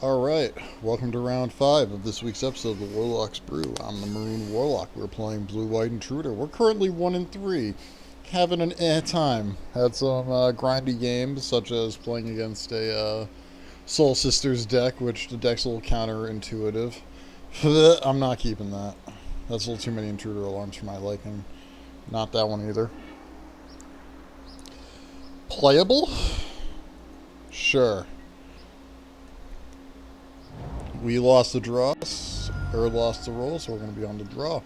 Alright, welcome to round 5 of this week's episode of the Warlock's Brew. I'm the MaroonWarlock. We're playing Blue-White Intruder. We're currently 1-3, having an time. Had some grindy games, such as playing against a Soul Sisters deck, which the deck's a little counterintuitive. I'm not keeping that. That's a little too many Intruder alarms for my liking. Not that one either. Playable? Sure. We lost the draw, or lost the roll, so we're going to be on the draw.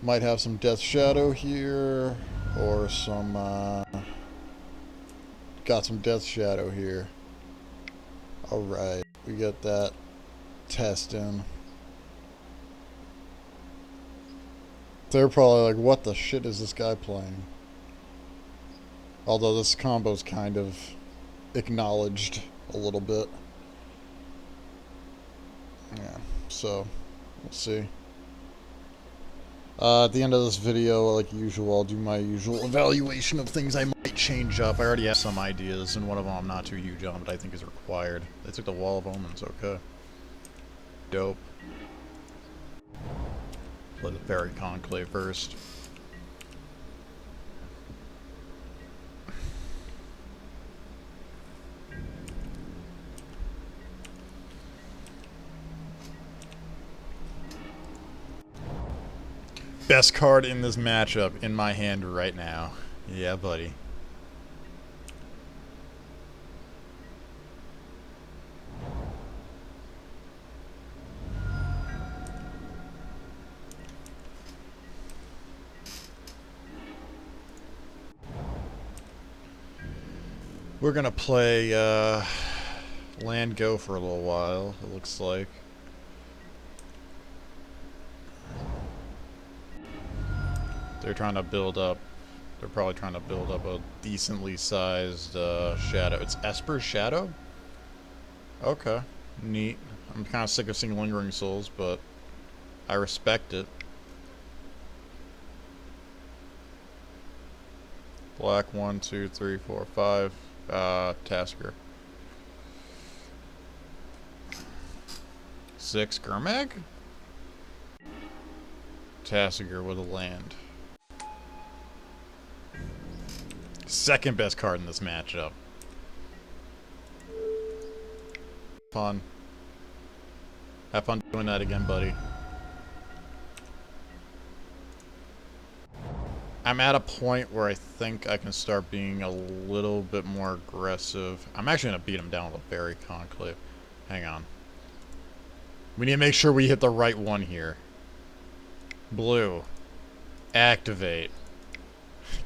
Might have some Death Shadow here, or some, got some Death Shadow here. Alright, we got that test in. They're probably like, what the shit is this guy playing? Although this combo's kind of acknowledged a little bit. Yeah, so we'll see. At the end of this video, like usual, I'll do my usual evaluation of things I might change up. I already have some ideas, and one of them I'm not too huge on, but I think is required. They took the Wall of Omens, okay. Dope. Play the Fairy Conclave first. Best card in this matchup in my hand right now. Yeah, buddy. We're gonna play land go for a little while, it looks like. They're trying to build up. They're probably trying to build up a decently sized shadow. It's Esper's shadow? Okay. Neat. I'm kind of sick of seeing Lingering Souls, but I respect it. Black 1, 2, 3, 4, 5. Tasker. 6 Gurmag? Tasker with a land. Second best card in this matchup. Fun. Have fun doing that again, buddy. I'm at a point where I think I can start being a little bit more aggressive. I'm actually going to beat him down with a Fairy Conclave. Hang on. We need to make sure we hit the right one here. Blue. Activate.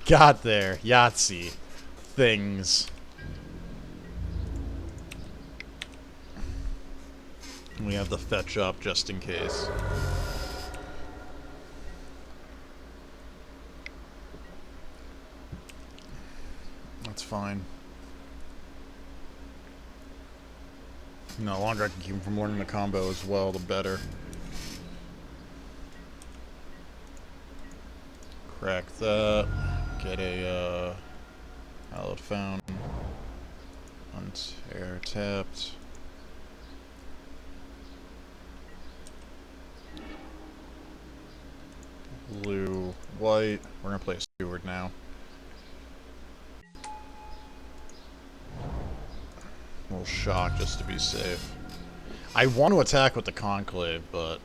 Got there. Yahtzee. Things. We have the fetch up just in case. That's fine. No, the longer I can keep him from learning the combo as well, the better. Crack that. Get a, Hallowed Fountain. Untear tapped. Blue, white. We're gonna play a Steward now. We'll shock just to be safe. I want to attack with the Conclave, but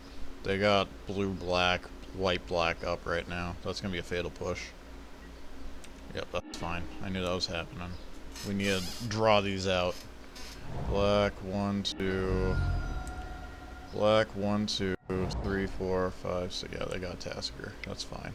they got blue, black, white, black up right now. That's gonna be a fatal push. Yep, that's fine. I knew that was happening. We need to draw these out. Black, 1, 2. Black, 1, 2, 3, 4, 5, 6. Yeah, they got Tasker. That's fine.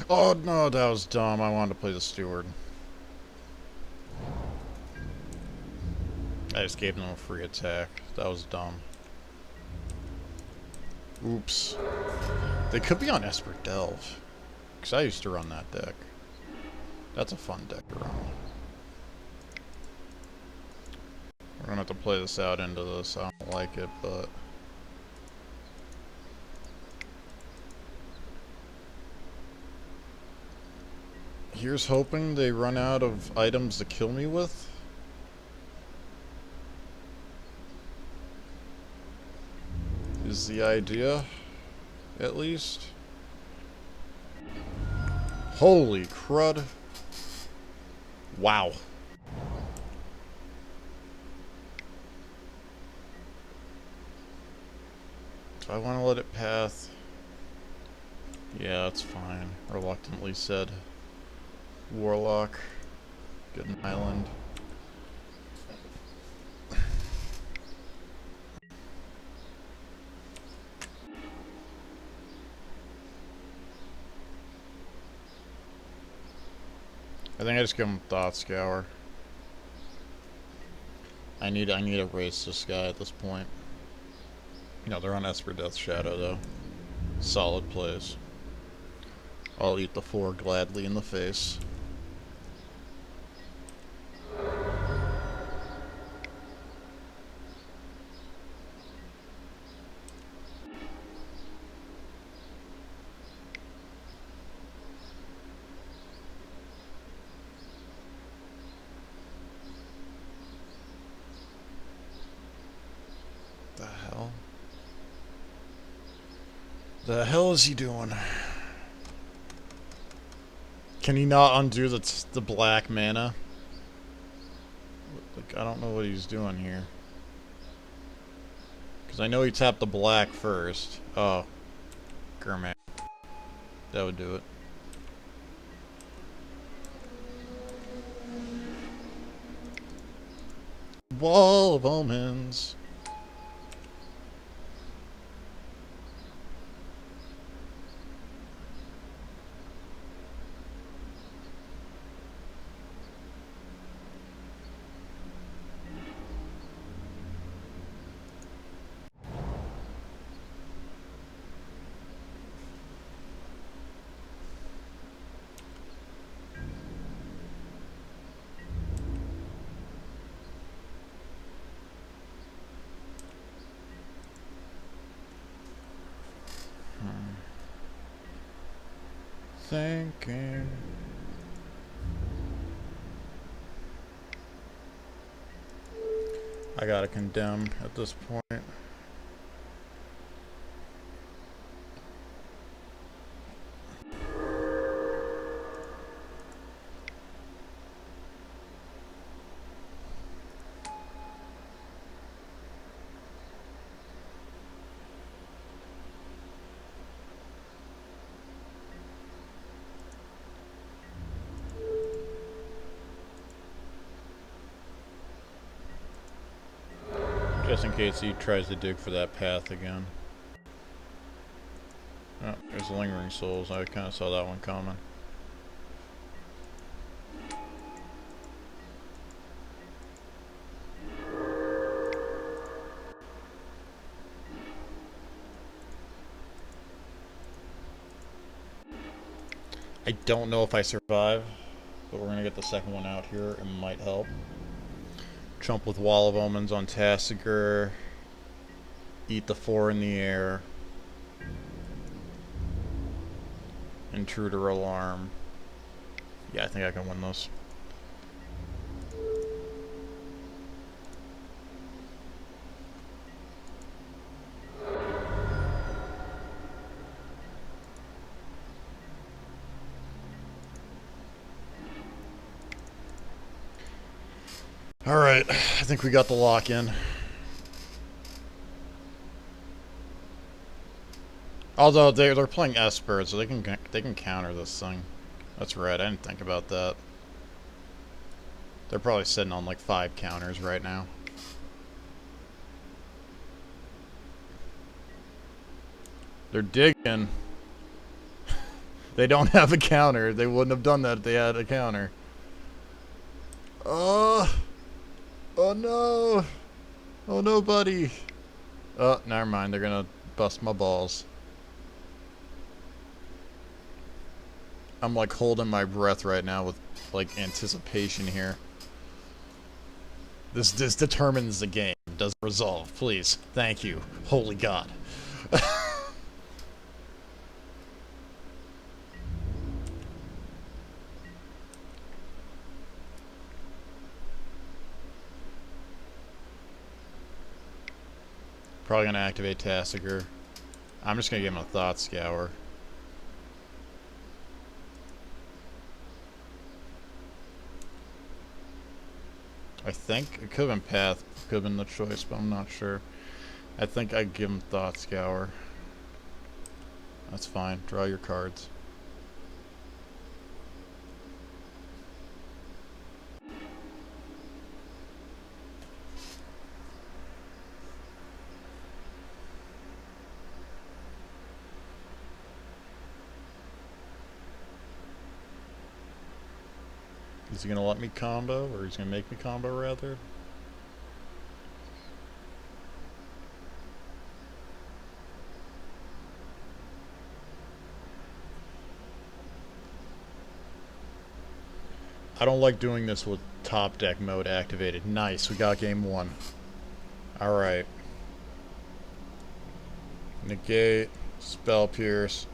Oh no, that was dumb. I wanted to play the steward. I just gave them a free attack. That was dumb. Oops. They could be on Esper Delve. Because I used to run that deck. That's a fun deck to run. We're going to have to play this out into this. I don't like it, but... Here's hoping they run out of items to kill me with. Is the idea, at least. Holy crud. Wow. Do I want to let it pass? Yeah, that's fine. Reluctantly said. Warlock. Get an island. I think I just give him Thought Scour. I need to race this guy at this point. No, they're on Esper Death Shadow though. Solid plays. I'll eat the 4 gladly in the face. The hell is he doing? Can he not undo the black mana? Like, I don't know what he's doing here. Because I know he tapped the black first. Oh. Gurman. That would do it. Wall of Omens. Thinking. I gotta condemn at this point. Just in case he tries to dig for that path again. Oh, there's Lingering Souls. I kind of saw that one coming. I don't know if I survive, but we're going to get the second one out here. It might help. Chump with Wall of Omens on Tassiger. Eat the 4 in the air. Intruder Alarm. Yeah, I think I can win this. Alright, I think we got the lock in. Although they're playing Esper, so they can counter this thing. That's right, I didn't think about that. They're probably sitting on like 5 counters right now. They're digging. They don't have a counter. They wouldn't have done that if they had a counter. Oh no. Oh no, buddy. Oh, never mind. They're gonna bust my balls. I'm like holding my breath right now with like anticipation here. This determines the game. Does it resolve, please? Thank you. Holy God. Probably gonna activate Tassiger. I'm just gonna give him a Thought Scour. I think it could have been Path, could have been the choice, but I'm not sure. I think I'd give him Thought Scour. That's fine. Draw your cards. Is he gonna let me combo, or he's gonna make me combo rather? I don't like doing this with top deck mode activated. Nice, we got game one. Alright. Negate, Spell Pierce,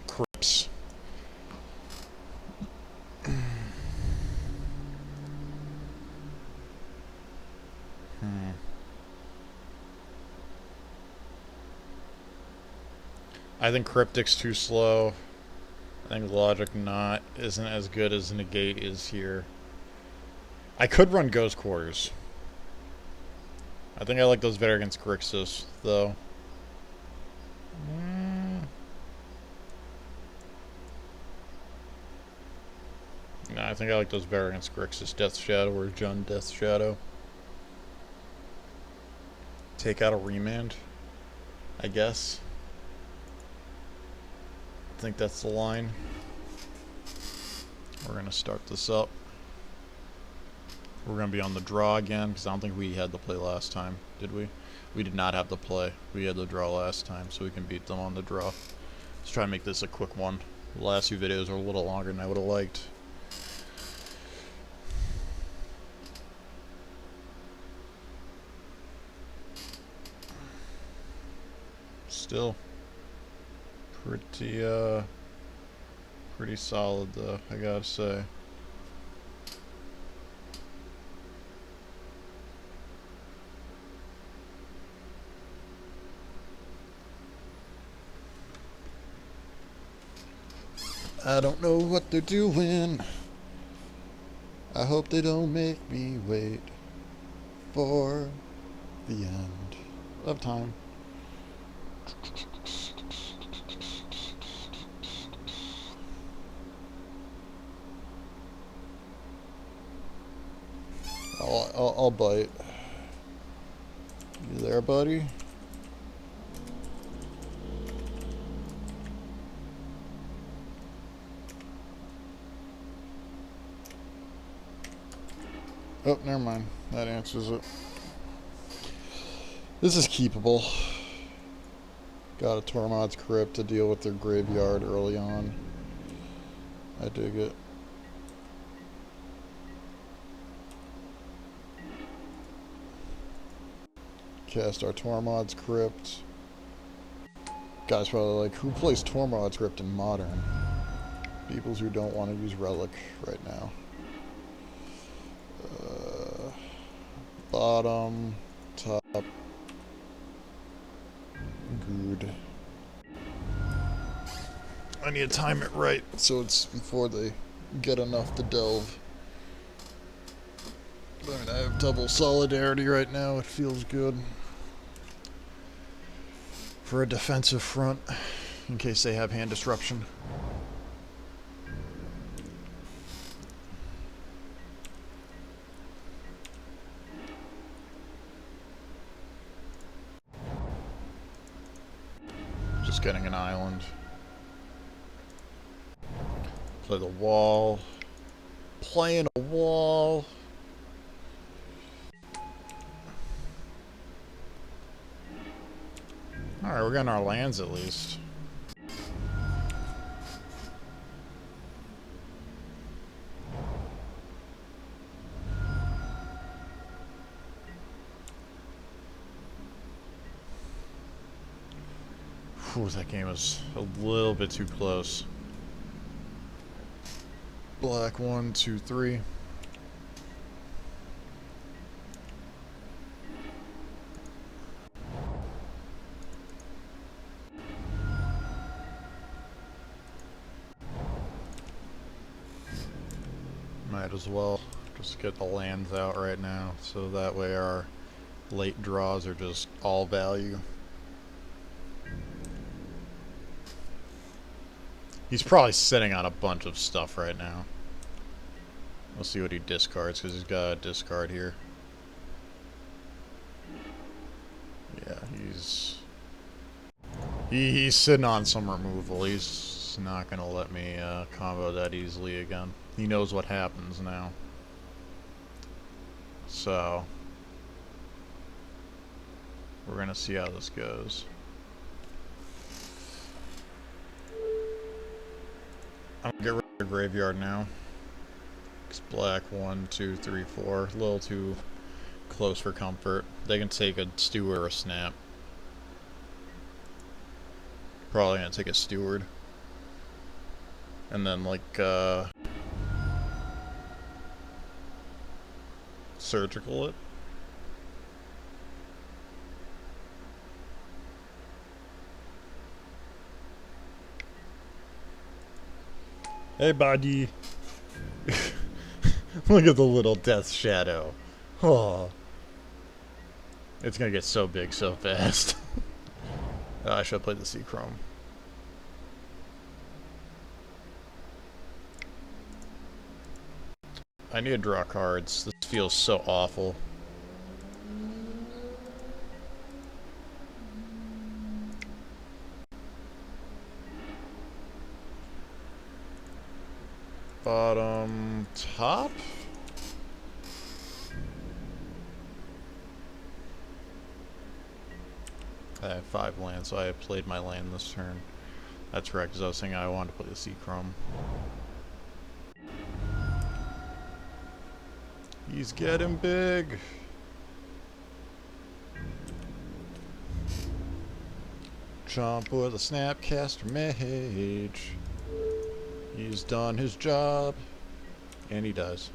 Crips. I think Cryptic's too slow. I think Logic isn't as good as Negate is here. I could run Ghost Quarters. I think I like those better against Grixis, though. No, I think I like those better against Grixis Death Shadow or Jund Death Shadow. Take out a Remand, I guess. I think that's the line. We're going to start this up. We're going to be on the draw again, because I don't think we had the play last time, did we? We did not have the play. We had the draw last time, so we can beat them on the draw. Let's try and make this a quick one. The last few videos were a little longer than I would have liked. Still pretty solid though, I gotta say. I don't know what they're doing. I hope they don't make me wait for the end of time. I'll bite. You there, buddy? Oh, never mind. That answers it. This is keepable. Got a Tormod's Crypt to deal with their graveyard early on. I dig it. Cast our Tormod's Crypt. Guys probably like, who plays Tormod's Crypt in Modern? Peoples who don't want to use Relic right now. Bottom, top, good. I need to time it right so it's before they get enough to delve. I mean, I have double solidarity right now. It feels good for a defensive front in case they have hand disruption. Just getting an island. Play the wall. Playing a wall. Alright, we're getting our lands at least. Whew, that game was a little bit too close. Black 1, 2, 3. Might as well just get the lands out right now, so that way our late draws are just all value. He's probably sitting on a bunch of stuff right now. We'll see what he discards, because he's got a discard here. Yeah, he's sitting on some removal. He's not going to let me combo that easily again. He knows what happens now. So, we're going to see how this goes. I'm going to get rid of the graveyard now. It's black 1, 2, 3, 4. A little too close for comfort. They can take a steward or a snap. Probably going to take a steward. And then, like, surgical it. Hey, buddy. Look at the little death shadow. Oh. It's gonna get so big so fast. I should have played the Sea Chrome. I need to draw cards. This feels so awful. Bottom, top? I have 5 lands, so I played my land this turn. That's right, because I was saying I wanted to play the Sea Chrome. He's getting big. Jump with a Snapcaster Mage. He's done his job. And he does.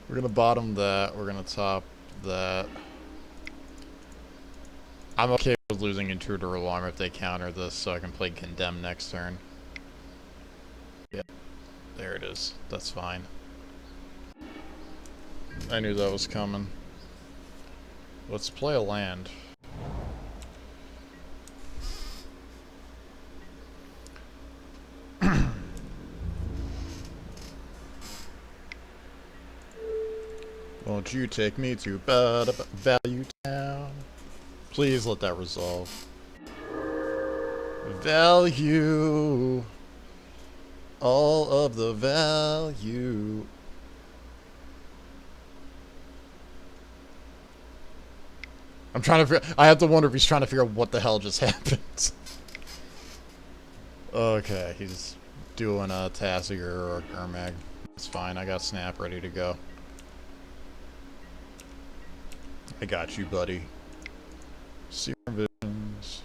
We're gonna bottom that. We're gonna top that. I'm okay with losing Intruder Alarm if they counter this, so I can play Condemn next turn. Yeah, there it is. That's fine. I knew that was coming. Let's play a land. Won't you take me to Value Town? Please let that resolve. Value. All of the value. I'm trying to figure. I have to wonder if he's trying to figure out what the hell just happened. Okay, he's doing a Tassiger or a Gurmag. It's fine. I got Snap ready to go. I got you, buddy. Serum Visions.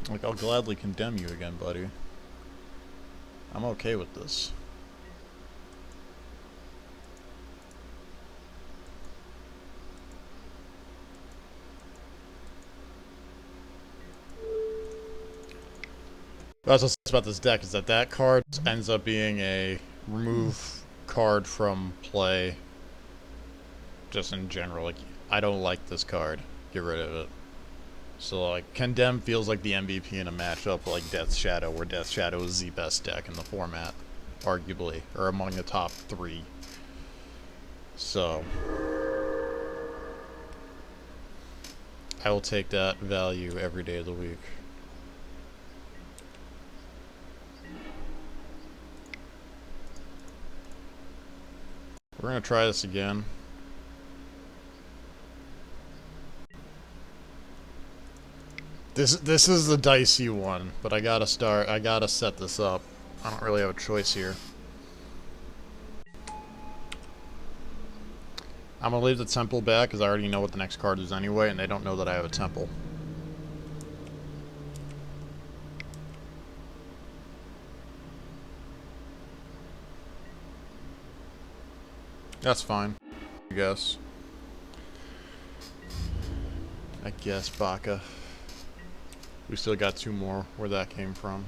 Like, I'll gladly condemn you again, buddy. I'm okay with this. That's what's about this deck, is that card ends up being a remove card from play. Just in general, like, I don't like this card. Get rid of it. So, like, Condemn feels like the MVP in a matchup like Death Shadow, where Death Shadow is the best deck in the format, arguably, or among the top 3. So, I will take that value every day of the week. We're gonna try this again. This is the dicey one, but I gotta set this up. I don't really have a choice here. I'm gonna leave the temple back because I already know what the next card is anyway, and they don't know that I have a temple. That's fine, I guess. Baka. We still got 2 more where that came from.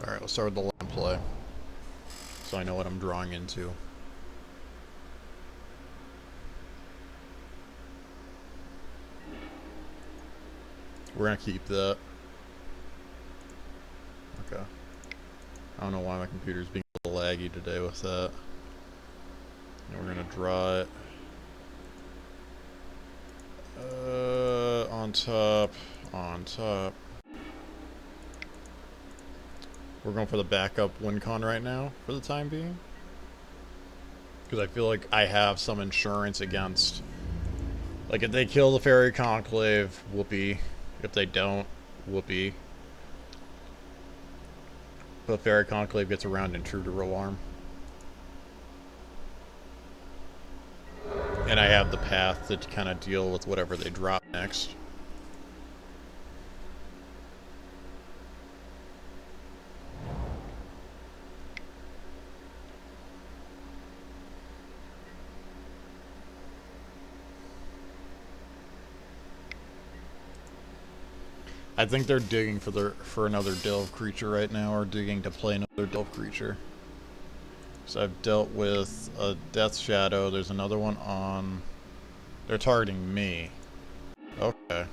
Alright, let's start with the land play. So I know what I'm drawing into. We're gonna keep that. Okay. I don't know why my computer's being a little laggy today with that. And we're gonna draw it. On top. We're going for the backup win con right now, for the time being. Because I feel like I have some insurance against... Like, if they kill the Fairy Conclave, whoopee. If they don't, whoopee. But Fairy Conclave gets around Intruder Alarm. And I have the path to kind of deal with whatever they drop next. I think they're digging for another Delve creature right now, or digging to play another Delve creature. So I've dealt with a Death Shadow. There's another one on... They're targeting me. Okay.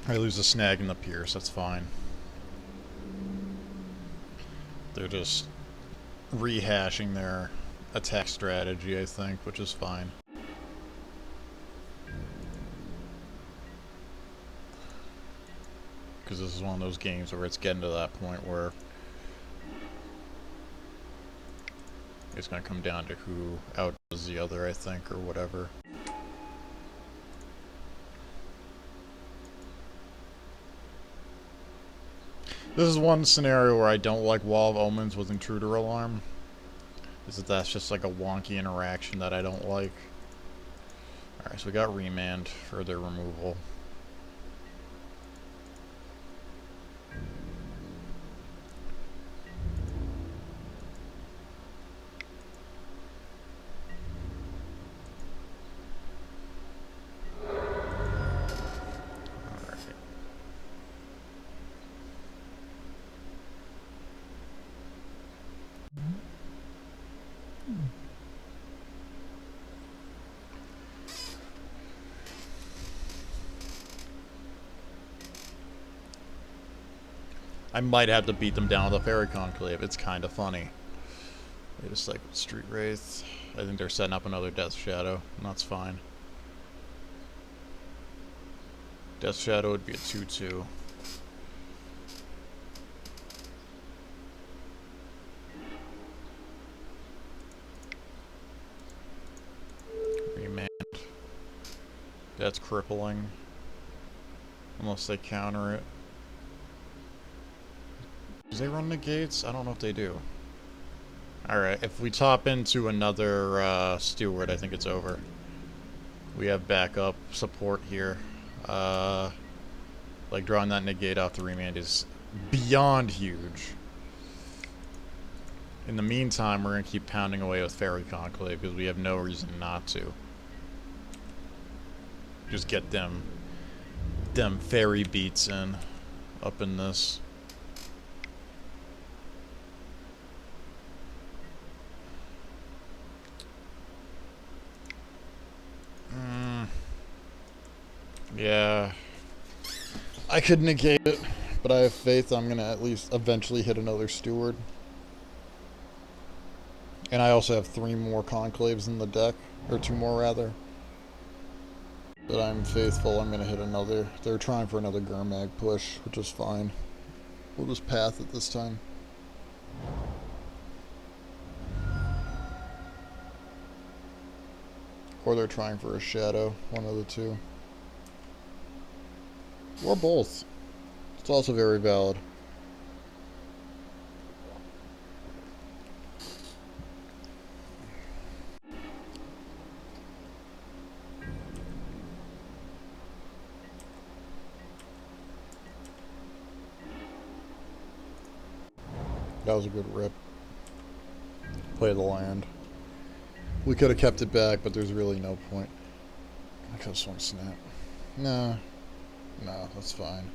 I lose a snag in the Pierce, that's fine. They're just rehashing their attack strategy, I think, which is fine. Because this is one of those games where it's getting to that point where it's going to come down to who outdoes the other, I think, or whatever. This is one scenario where I don't like Wall of Omens with Intruder Alarm. Is that that's just like a wonky interaction that I don't like. Alright, so we got Remand for their removal. I might have to beat them down with a Fairy Conclave. It's kind of funny. They just like Street Wraith. I think they're setting up another Death Shadow, and that's fine. Death Shadow would be a 2/2. Remand. That's crippling. Unless they counter it. Do they run negates? I don't know if they do. Alright, if we top into another steward, I think it's over. We have backup support here. Like, drawing that negate off the remand is beyond huge. In the meantime, we're going to keep pounding away with Fairy Conclave because we have no reason not to. Just get them fairy beats in up in this. Yeah. I could negate it, but I have faith I'm going to at least eventually hit another steward. And I also have 3 more conclaves in the deck, or 2 more rather. But I'm faithful I'm going to hit another. They're trying for another Gurmag push, which is fine. We'll just path it this time. Or they're trying for a shadow, one of the two. Or both. It's also very valid. That was a good rip. Play the land. We could have kept it back, but there's really no point. I could have swung snap. Nah. No, that's fine.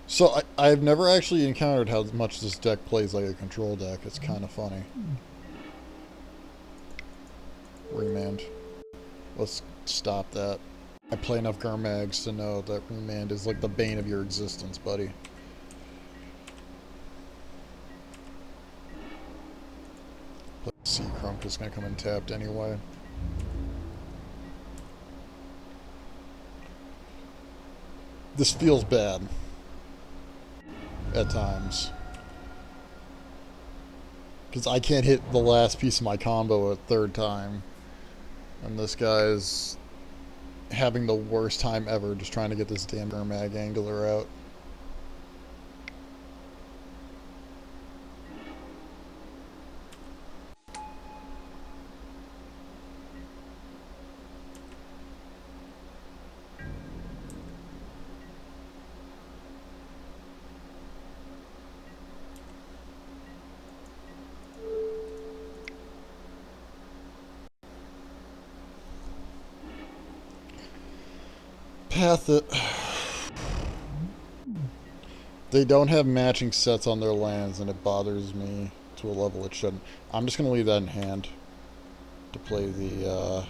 So I've never actually encountered how much this deck plays like a control deck. It's kind of funny. Remand. Let's stop that. I play enough Gurmags to know that remand is like the bane of your existence, buddy. Play Sea Crump, just gonna come in tapped anyway. This feels bad. At times. Because I can't hit the last piece of my combo a 3rd time. And this guy's having the worst time ever just trying to get this damn Gurmag Angler out. Path it. They don't have matching sets on their lands, and it bothers me to a level it shouldn't. I'm just going to leave that in hand to play the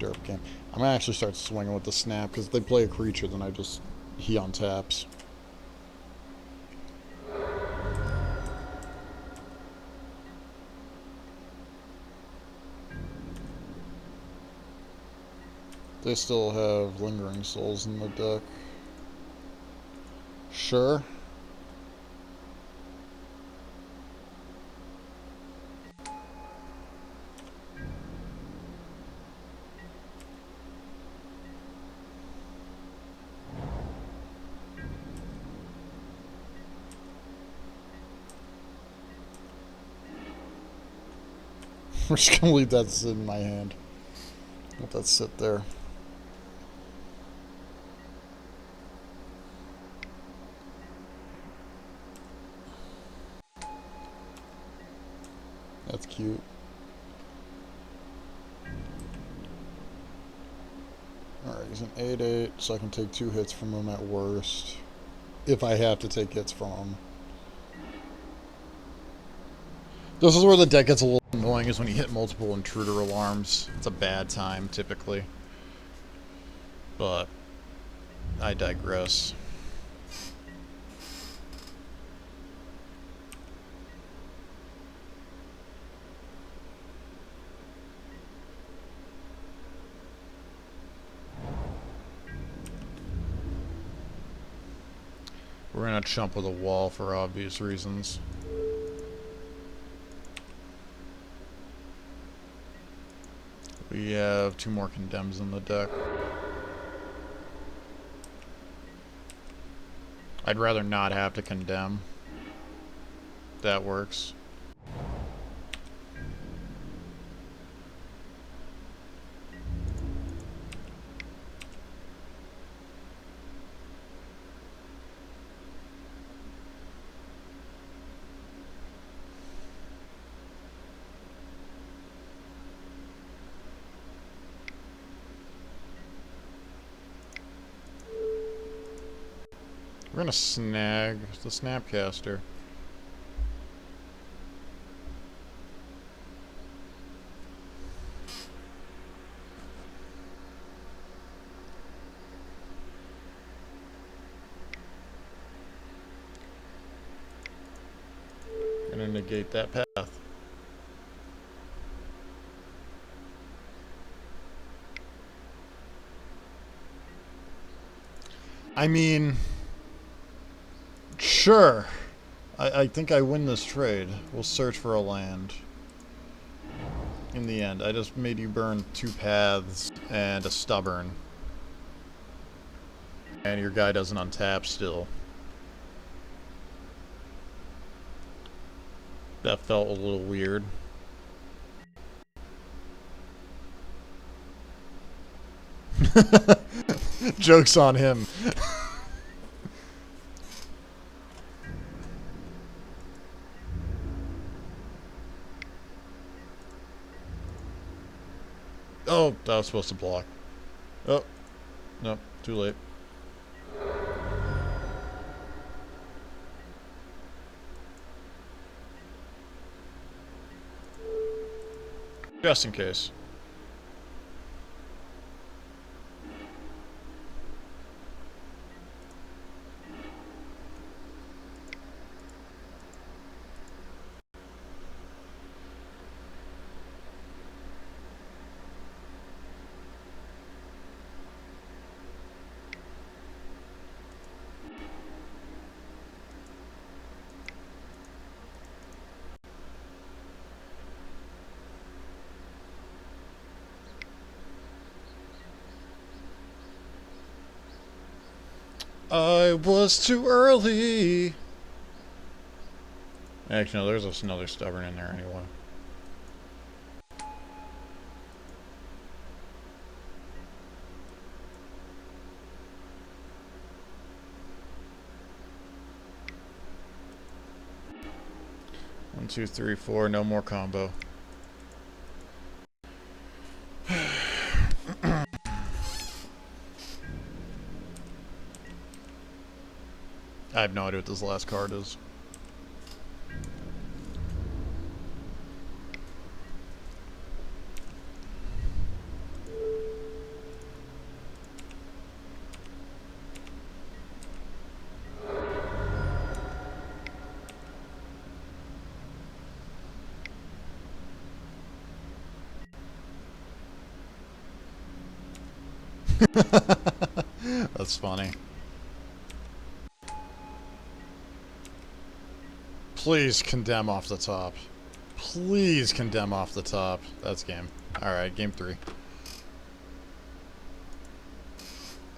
derp game. I'm going to actually start swinging with the snap, because if they play a creature, then he untaps. They still have Lingering Souls in the deck. Sure. We're just gonna leave that sit in my hand. Let that sit there. That's cute. Alright, he's an 8/8, so I can take 2 hits from him at worst. If I have to take hits from him. This is where the deck gets a little annoying, is when you hit multiple intruder alarms. It's a bad time, typically. But I digress. We're gonna chump with a wall for obvious reasons. We have 2 more condemns in the deck. I'd rather not have to condemn. That works. We're gonna snag the Snapcaster. Gonna negate that path. I mean, sure. I think I win this trade. We'll search for a land. In the end, I just made you burn 2 paths and a stubborn. And your guy doesn't untap still. That felt a little weird. Joke's on him. Oh, that was supposed to block. Oh, no, too late. Just in case. I was too early. Actually, no, there's another stubborn in there anyway. One, two, three, four. No more combo. I have no idea what this last card is. That's funny. Please condemn off the top. Please condemn off the top. That's game. Alright, game 3.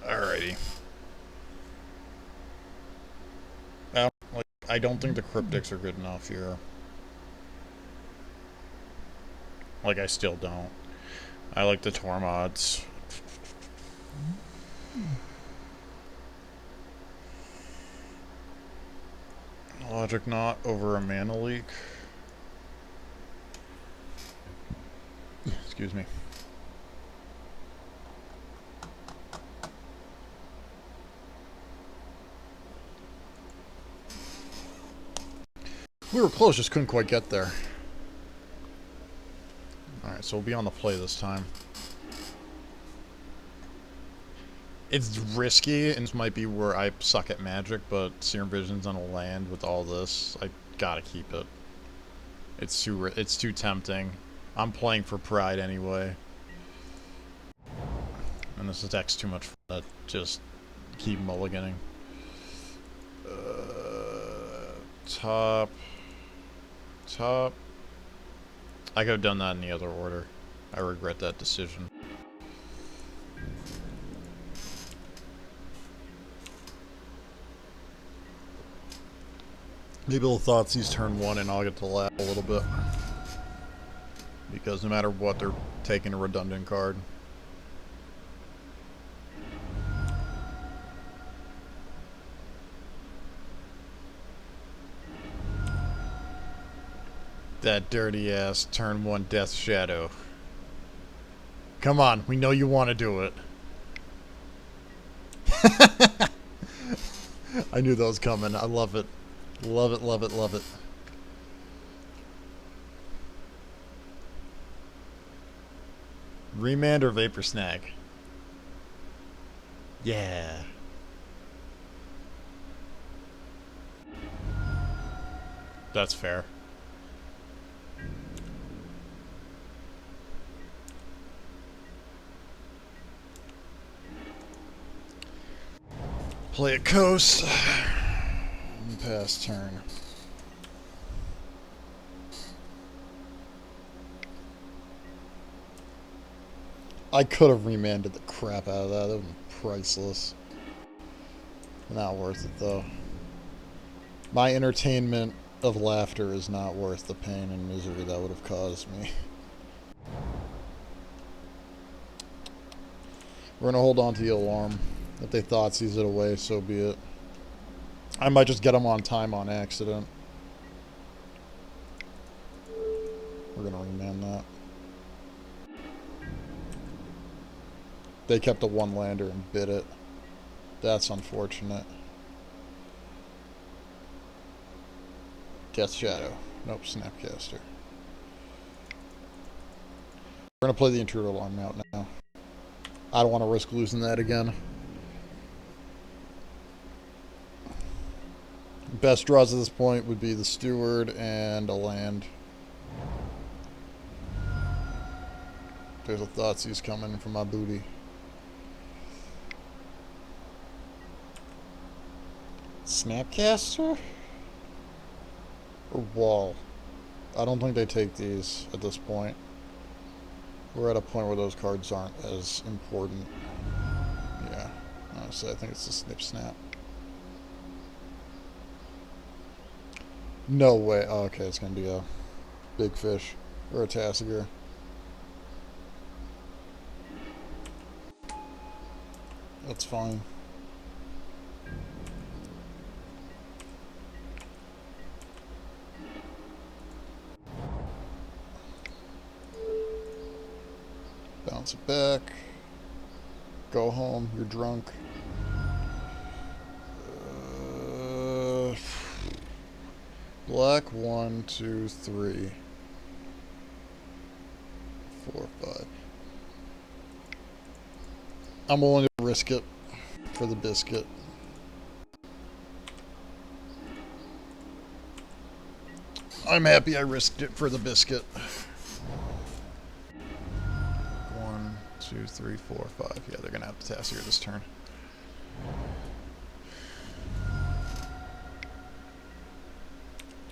Alrighty. Well, like, I don't think the cryptics are good enough here. Like, I still don't. I like the Tormods. Logic not over a mana leak. Excuse me. We were close, just couldn't quite get there. Alright, so we'll be on the play this time. It's risky, and this might be where I suck at Magic, but Serum Vision's on a land with all this. I gotta keep it. It's too tempting. I'm playing for pride anyway. And this deck's too much fun to just keep mulliganing. Top. I could have done that in the other order. I regret that decision. Maybe they'll Thoughtseize turn 1 and I'll get to laugh a little bit. Because no matter what, they're taking a redundant card. That dirty ass turn 1 Death Shadow. Come on, we know you want to do it. I knew that was coming. I love it. Love it, love it, love it. Remand or Vapor Snag? Yeah. That's fair. Play a coast. Pass turn. I could have remanded the crap out of that. That would have been priceless. Not worth it, though. My entertainment of laughter is not worth the pain and misery that would have caused me. We're going to hold on to the alarm. If they Thoughtseize it away, so be it. I might just get them on time on accident. We're going to remand that. They kept a one-lander and bid it. That's unfortunate. Death Shadow. Nope, Snapcaster. We're going to play the Intruder alarm out now. I don't want to risk losing that again. Best draws at this point would be the Steward and a land. There's a Thoughtseize coming from my booty. Snapcaster? Or Wall? I don't think they take these at this point. We're at a point where those cards aren't as important. Yeah, honestly, I think it's a Snip Snap. No way. Oh, okay, it's going to be a Big Fish or a Tassiger. That's fine. Bounce it back. Go home. You're drunk. Black 1, 2, 3, 4, 5. I'm willing to risk it for the biscuit. I'm happy I risked it for the biscuit. 1, 2, 3, 4, 5. Yeah, they're gonna have to Tassiger this turn.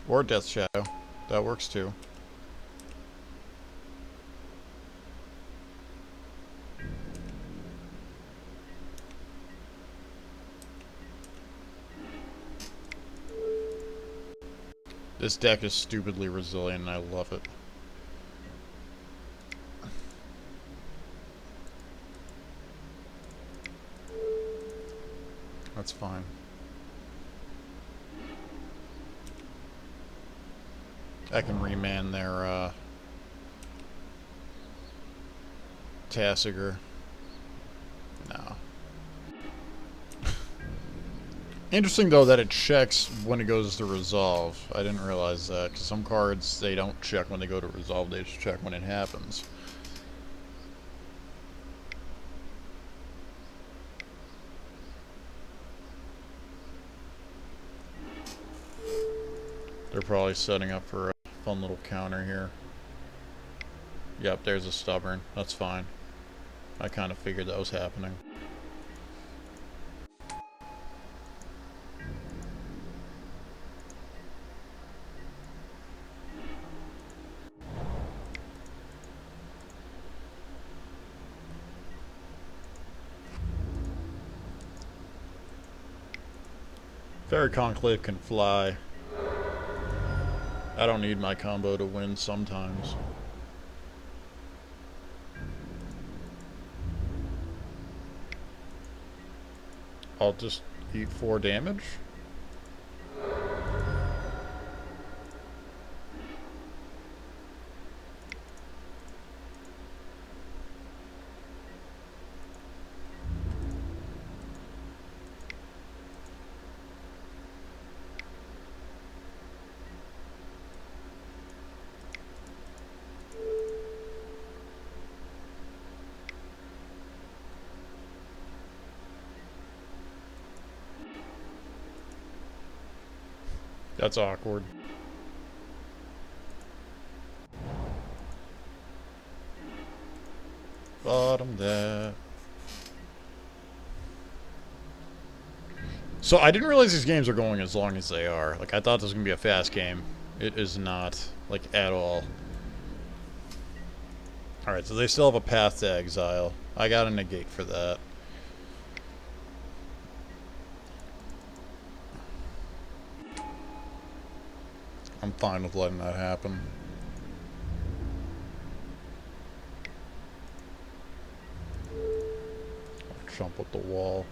Or Death Shadow. That works too. This deck is stupidly resilient and I love it. That's fine. I can remand their Tassiger. No. Interesting though that it checks when it goes to resolve. I didn't realize that because some cards they don't check when they go to resolve, they just check when it happens. They're probably setting up for a fun little counter here. Yep, there's a Stubborn. That's fine. I kind of figured that was happening. Fairy Conclave can fly. I don't need my combo to win sometimes. I'll just eat 4 damage. That's awkward. Bottom there. So I didn't realize these games are going as long as they are. Like, I thought this was going to be a fast game. It is not, like, at all. Alright, so they still have a path to exile. I got a negate for that. I'm fine with letting that happen. I'll jump with the wall.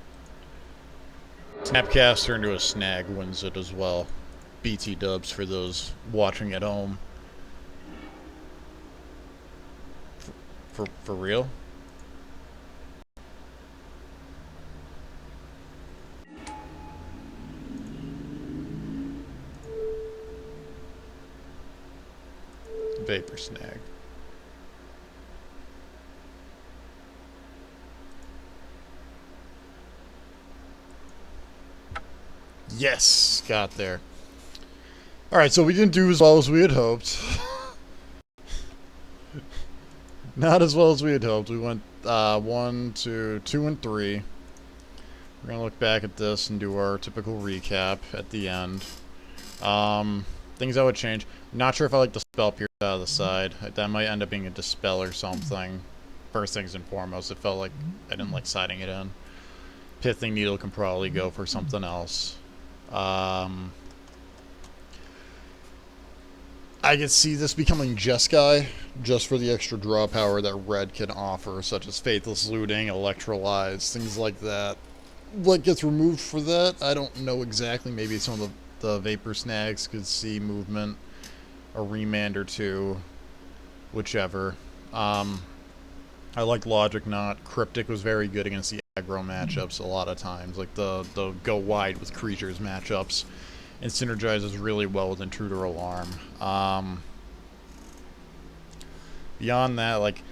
Snapcaster into a snag wins it as well. BT dubs for those watching at home. For real? Vapor snag. Yes, got there. Alright, so we didn't do as well as we had hoped. Not as well as we had hoped. We went 1 to 2 and 3. We're going to look back at this and do our typical recap at the end. Things I would change. Not sure if I like the spell pierce out of the side. That might end up being a dispel or something. First things and foremost, it felt like I didn't like siding it in. Pithing Needle can probably go for something else. I could see this becoming Jeskai, just for the extra draw power that red can offer, such as Faithless Looting, Electrolyze, things like that. What gets removed for that, I don't know exactly. Maybe some of the Vapor Snags could see movement, a Remand or two, whichever. I like Logic Knot. Cryptic was very good against the aggro matchups a lot of times, like the go wide with creatures matchups. And synergizes really well with Intruder Alarm. Beyond that, like,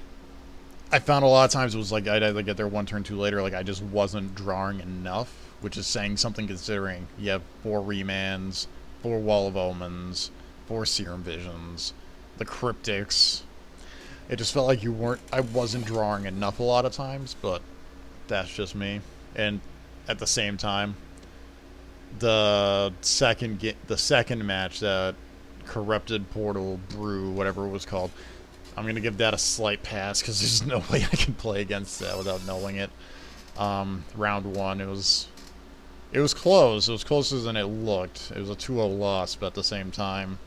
I found a lot of times it was like I'd either get there 1 turn 2 later, like I just wasn't drawing enough, which is saying something considering you have 4 Remands, 4 Wall of Omens, 4 Serum Visions, the Cryptics. It just felt like I wasn't drawing enough a lot of times, but that's just me. And at the same time, the second match, that Corrupted Portal Brew, whatever it was called, I'm gonna give that a slight pass because there's no way I can play against that without knowing it. Round 1, it was close. It was closer than it looked. It was a 2-0 loss, but at the same time,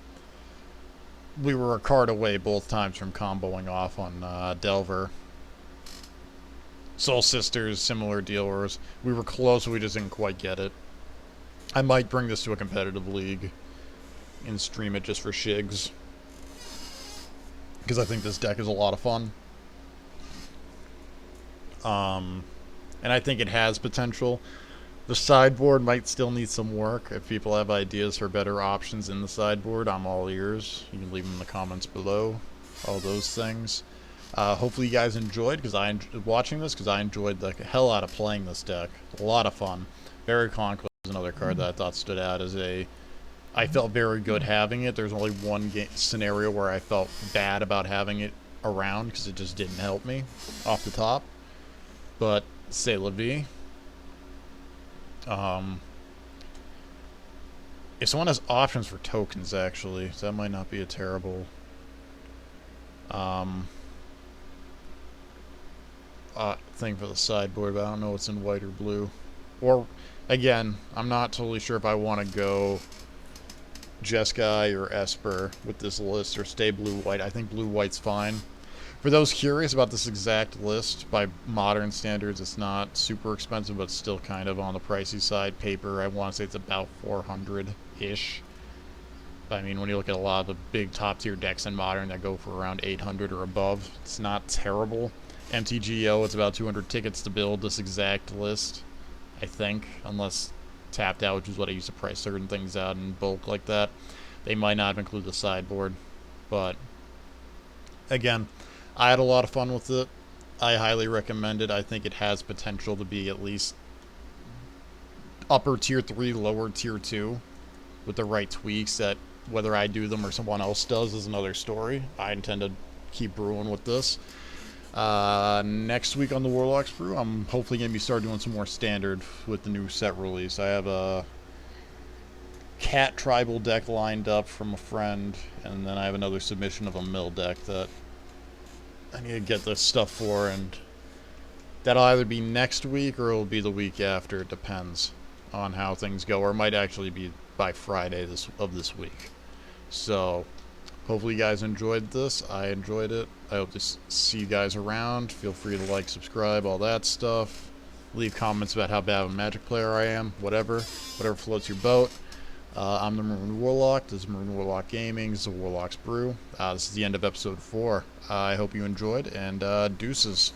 we were a card away both times from comboing off on Delver. Soul Sisters, similar deal. Where we were close, we just didn't quite get it. I might bring this to a competitive league and stream it just for shigs, because I think this deck is a lot of fun. And I think it has potential. The sideboard might still need some work. If people have ideas for better options in the sideboard, I'm all ears. You can leave them in the comments below. All those things. Hopefully you guys enjoyed watching this, because I enjoyed the hell out of playing this deck. A lot of fun. Very Conquest is another card that I thought stood out as I felt very good having it. There's only one scenario where I felt bad about having it around, because it just didn't help me off the top. But c'est la vie. If someone has options for tokens, actually, so that might not be a terrible thing for the sideboard, but I don't know what's in white or blue. Or, again, I'm not totally sure if I want to go Jeskai or Esper with this list, or stay blue-white. I think blue-white's fine. For those curious about this exact list, by modern standards, it's not super expensive, but still kind of on the pricey side. Paper, I want to say it's about 400-ish. I mean, when you look at a lot of the big top-tier decks in Modern that go for around 800 or above, it's not terrible. MTGO, it's about 200 tickets to build this exact list, I think, unless tapped out, which is what I used to price certain things out in bulk like that. They might not include the sideboard, but again, I had a lot of fun with it. I highly recommend it. I think it has potential to be at least upper tier 3, lower tier 2 with the right tweaks. That whether I do them or someone else does is another story. I intend to keep brewing with this. Next week on the Warlock's Brew, I'm hopefully going to be starting doing some more standard with the new set release. I have a cat tribal deck lined up from a friend, and then I have another submission of a mill deck that I need to get this stuff for, and that'll either be next week or it'll be the week after. It depends on how things go, or it might actually be by Friday of this week. So hopefully you guys enjoyed this. I enjoyed it. I hope to see you guys around. Feel free to like, subscribe, all that stuff. Leave comments about how bad of a Magic player I am. Whatever floats your boat. I'm the MaroonWarlock. This is MaroonWarlock Gaming. This is the Warlock's Brew. This is the end of episode 4. I hope you enjoyed, and deuces.